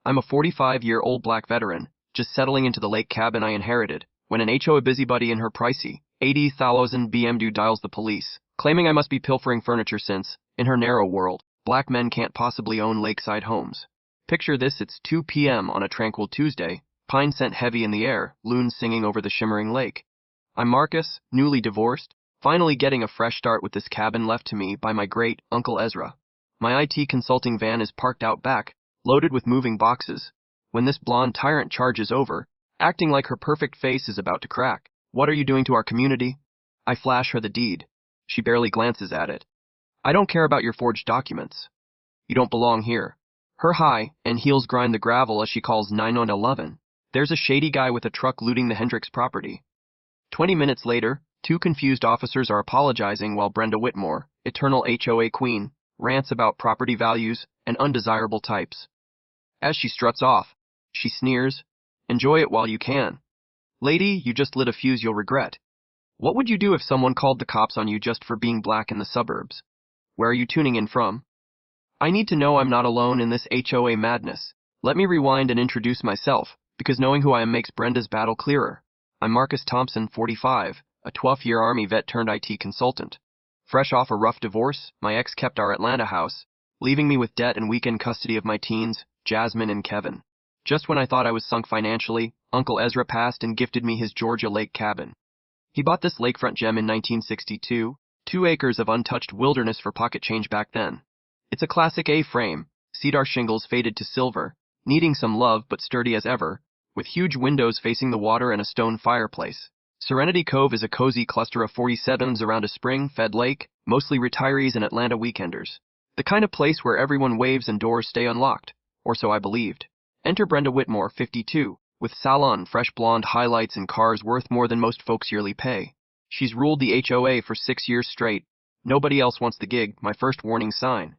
I'm a 45-year-old black veteran, just settling into the lake cabin I inherited, when an HOA busybody in her pricey, 80,000 BMW dials the police, claiming I must be pilfering furniture since, in her narrow world, black men can't possibly own lakeside homes. Picture this, it's 2 p.m. on a tranquil Tuesday, pine scent heavy in the air, loons singing over the shimmering lake. I'm Marcus, newly divorced, finally getting a fresh start with this cabin left to me by my great Uncle Ezra. My IT consulting van is parked out back, loaded with moving boxes, when this blonde tyrant charges over, acting like her perfect face is about to crack. What are you doing to our community? I flash her the deed. She barely glances at it. I don't care about your forged documents. You don't belong here. Her high and heels grind the gravel as she calls 911. There's a shady guy with a truck looting the Hendricks property. 20 minutes later, two confused officers are apologizing while Brenda Whitmore, eternal HOA queen, rants about property values and undesirable types. As she struts off, she sneers, "Enjoy it while you can. Lady, you just lit a fuse you'll regret. What would you do if someone called the cops on you just for being black in the suburbs? Where are you tuning in from?" I need to know I'm not alone in this HOA madness. Let me rewind and introduce myself, because knowing who I am makes Brenda's battle clearer. I'm Marcus Thompson, 45, a 12th-year Army vet turned IT consultant. Fresh off a rough divorce, my ex kept our Atlanta house, leaving me with debt and weekend custody of my teens, Jasmine and Kevin. Just when I thought I was sunk financially, Uncle Ezra passed and gifted me his Georgia lake cabin. He bought this lakefront gem in 1962, 2 acres of untouched wilderness for pocket change back then. It's a classic A-frame, cedar shingles faded to silver, needing some love but sturdy as ever, with huge windows facing the water and a stone fireplace. Serenity Cove is a cozy cluster of 47s around a spring-fed lake, mostly retirees and Atlanta weekenders. The kind of place where everyone waves and doors stay unlocked, or so I believed. Enter Brenda Whitmore, 52, with salon fresh blonde highlights and cars worth more than most folks' yearly pay. She's ruled the HOA for 6 years straight. Nobody else wants the gig, my first warning sign.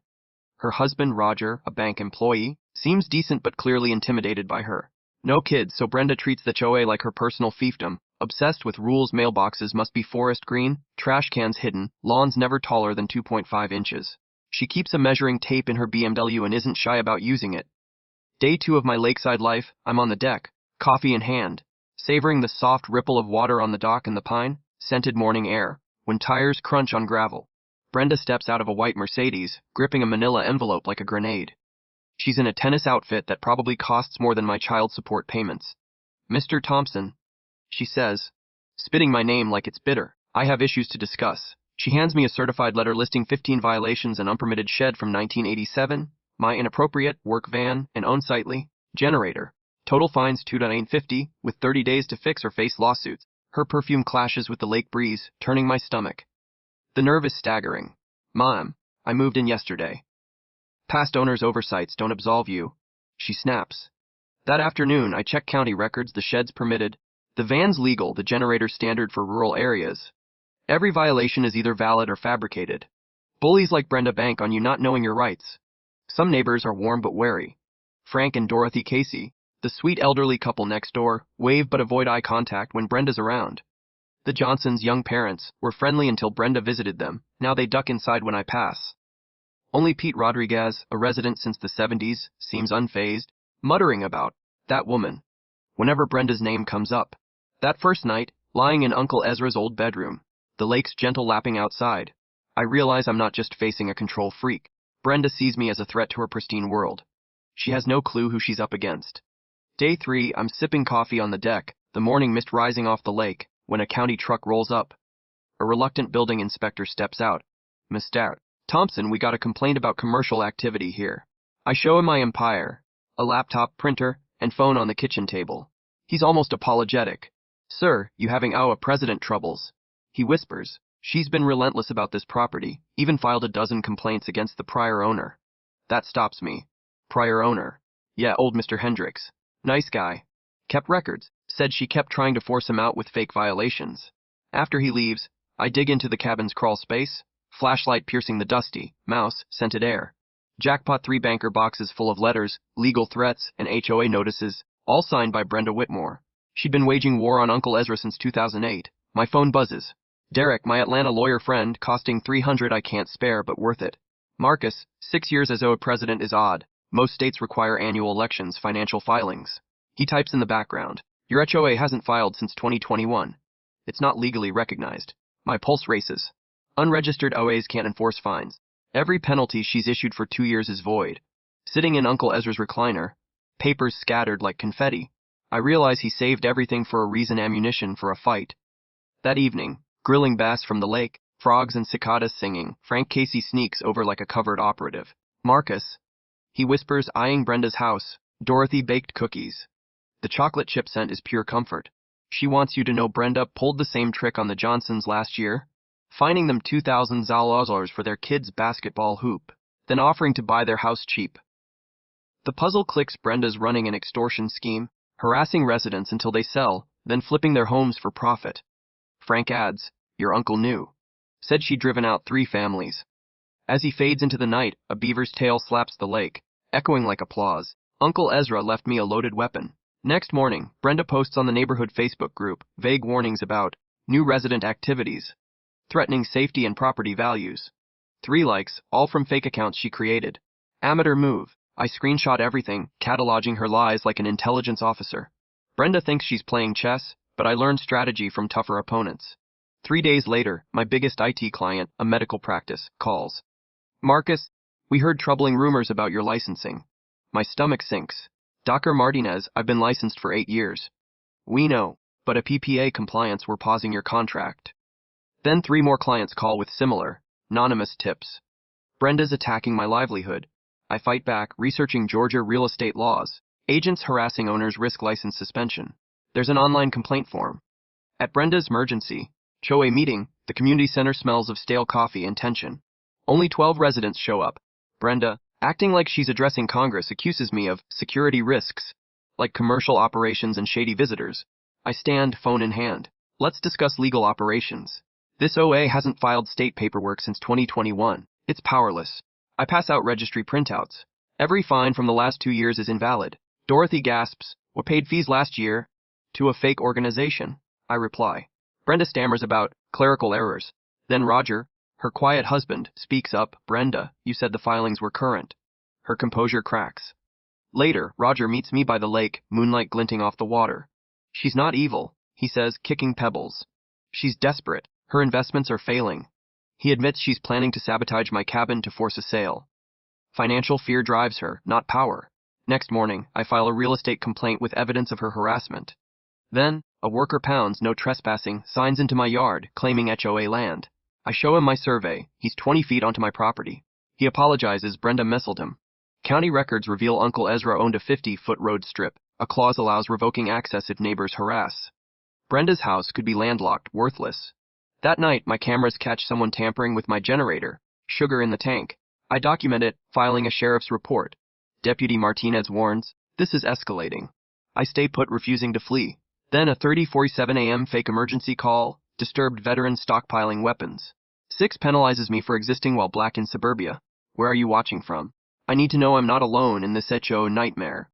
Her husband, Roger, a bank employee, seems decent but clearly intimidated by her. No kids, so Brenda treats the HOA like her personal fiefdom, obsessed with rules. Mailboxes must be forest green, trash cans hidden, lawns never taller than 2.5 inches. She keeps a measuring tape in her BMW and isn't shy about using it. Day 2 of my lakeside life, I'm on the deck, coffee in hand, savoring the soft ripple of water on the dock and the pine-scented morning air, when tires crunch on gravel. Brenda steps out of a white Mercedes, gripping a manila envelope like a grenade. She's in a tennis outfit that probably costs more than my child support payments. "Mr. Thompson," she says, spitting my name like it's bitter. "I have issues to discuss." She hands me a certified letter listing 15 violations and unpermitted shed from 1987, my inappropriate work van and unsightly generator. Total fines $2,850, with 30 days to fix or face lawsuits. Her perfume clashes with the lake breeze, turning my stomach. The nerve is staggering. "Mom, I moved in yesterday." "Past owner's oversights don't absolve you," she snaps. That afternoon, I check county records. The shed's permitted. The van's legal, the generator's standard for rural areas. Every violation is either valid or fabricated. Bullies like Brenda bank on you not knowing your rights. Some neighbors are warm but wary. Frank and Dorothy Casey, the sweet elderly couple next door, wave but avoid eye contact when Brenda's around. The Johnsons' young parents were friendly until Brenda visited them. Now they duck inside when I pass. Only Pete Rodriguez, a resident since the 70s, seems unfazed, muttering about that woman whenever Brenda's name comes up. That first night, lying in Uncle Ezra's old bedroom, the lake's gentle lapping outside, I realize I'm not just facing a control freak. Brenda sees me as a threat to her pristine world. She has no clue who she's up against. Day 3, I'm sipping coffee on the deck, the morning mist rising off the lake, when a county truck rolls up. A reluctant building inspector steps out. "Mr. Thompson, we got a complaint about commercial activity here." I show him my Empire, a laptop, printer, and phone on the kitchen table. He's almost apologetic. "Sir, you having our president troubles?" He whispers. "She's been relentless about this property, even filed a dozen complaints against the prior owner." That stops me. Prior owner? Yeah, old Mr. Hendricks. Nice guy. Kept records. Said she kept trying to force him out with fake violations. After he leaves, I dig into the cabin's crawl space, flashlight piercing the dusty, mouse-scented air. Jackpot 3 banker boxes full of letters, legal threats, and HOA notices, all signed by Brenda Whitmore. She'd been waging war on Uncle Ezra since 2008. My phone buzzes. Derek, my Atlanta lawyer friend, costing $300 I can't spare but worth it. Marcus, 6 years as OA president is odd, Most states require annual elections, financial filings. He types in the background. Your HOA hasn't filed since 2021. It's not legally recognized. My pulse races. Unregistered OAs can't enforce fines. Every penalty she's issued for 2 years is void. Sitting in Uncle Ezra's recliner, papers scattered like confetti, I realize he saved everything for a reason, ammunition for a fight. That evening, grilling bass from the lake, frogs and cicadas singing, Frank Casey sneaks over like a covered operative. Marcus, he whispers, eyeing Brenda's house. Dorothy baked cookies. The chocolate chip scent is pure comfort. She wants you to know Brenda pulled the same trick on the Johnsons last year, finding them $2,000 for their kids' basketball hoop, then offering to buy their house cheap. The puzzle clicks. Brenda's running an extortion scheme, harassing residents until they sell, then flipping their homes for profit. Frank adds, your uncle knew. Said she'd driven out 3 families. As he fades into the night, a beaver's tail slaps the lake, echoing like applause. Uncle Ezra left me a loaded weapon. Next morning, Brenda posts on the neighborhood Facebook group vague warnings about new resident activities, threatening safety and property values. 3 likes, all from fake accounts she created. Amateur move. I screenshot everything, cataloging her lies like an intelligence officer. Brenda thinks she's playing chess, but I learned strategy from tougher opponents. 3 days later, my biggest IT client, a medical practice, calls. Marcus, we heard troubling rumors about your licensing. My stomach sinks. Dr. Martinez, I've been licensed for 8 years. We know, but a PPA compliance, we're pausing your contract. Then 3 more clients call with similar, anonymous tips. Brenda's attacking my livelihood. I fight back, researching Georgia real estate laws. Agents harassing owners risk license suspension. There's an online complaint form. At Brenda's emergency HOA meeting, the community center smells of stale coffee and tension. Only 12 residents show up. Brenda, acting like she's addressing Congress, accuses me of security risks, like commercial operations and shady visitors. I stand, phone in hand. Let's discuss legal operations. This OA hasn't filed state paperwork since 2021. It's powerless. I pass out registry printouts. Every fine from the last 2 years is invalid. Dorothy gasps, what paid fees last year? To a fake organization. I reply. Brenda stammers about clerical errors. Then Roger, her quiet husband, speaks up. Brenda, you said the filings were current. Her composure cracks. Later, Roger meets me by the lake, moonlight glinting off the water. She's not evil, he says, kicking pebbles. She's desperate. Her investments are failing. He admits she's planning to sabotage my cabin to force a sale. Financial fear drives her, not power. Next morning, I file a real estate complaint with evidence of her harassment. Then, a worker pounds no trespassing signs into my yard, claiming HOA land. I show him my survey. He's 20 feet onto my property. He apologizes. Brenda messled him. County records reveal Uncle Ezra owned a 50-foot road strip. A clause allows revoking access if neighbors harass. Brenda's house could be landlocked, worthless. That night, my cameras catch someone tampering with my generator. Sugar in the tank. I document it, filing a sheriff's report. Deputy Martinez warns, this is escalating. I stay put, refusing to flee. Then a 30:47 a.m. fake emergency call, disturbed veteran stockpiling weapons. 6 penalizes me for existing while black in suburbia. Where are you watching from? I need to know I'm not alone in this HO nightmare.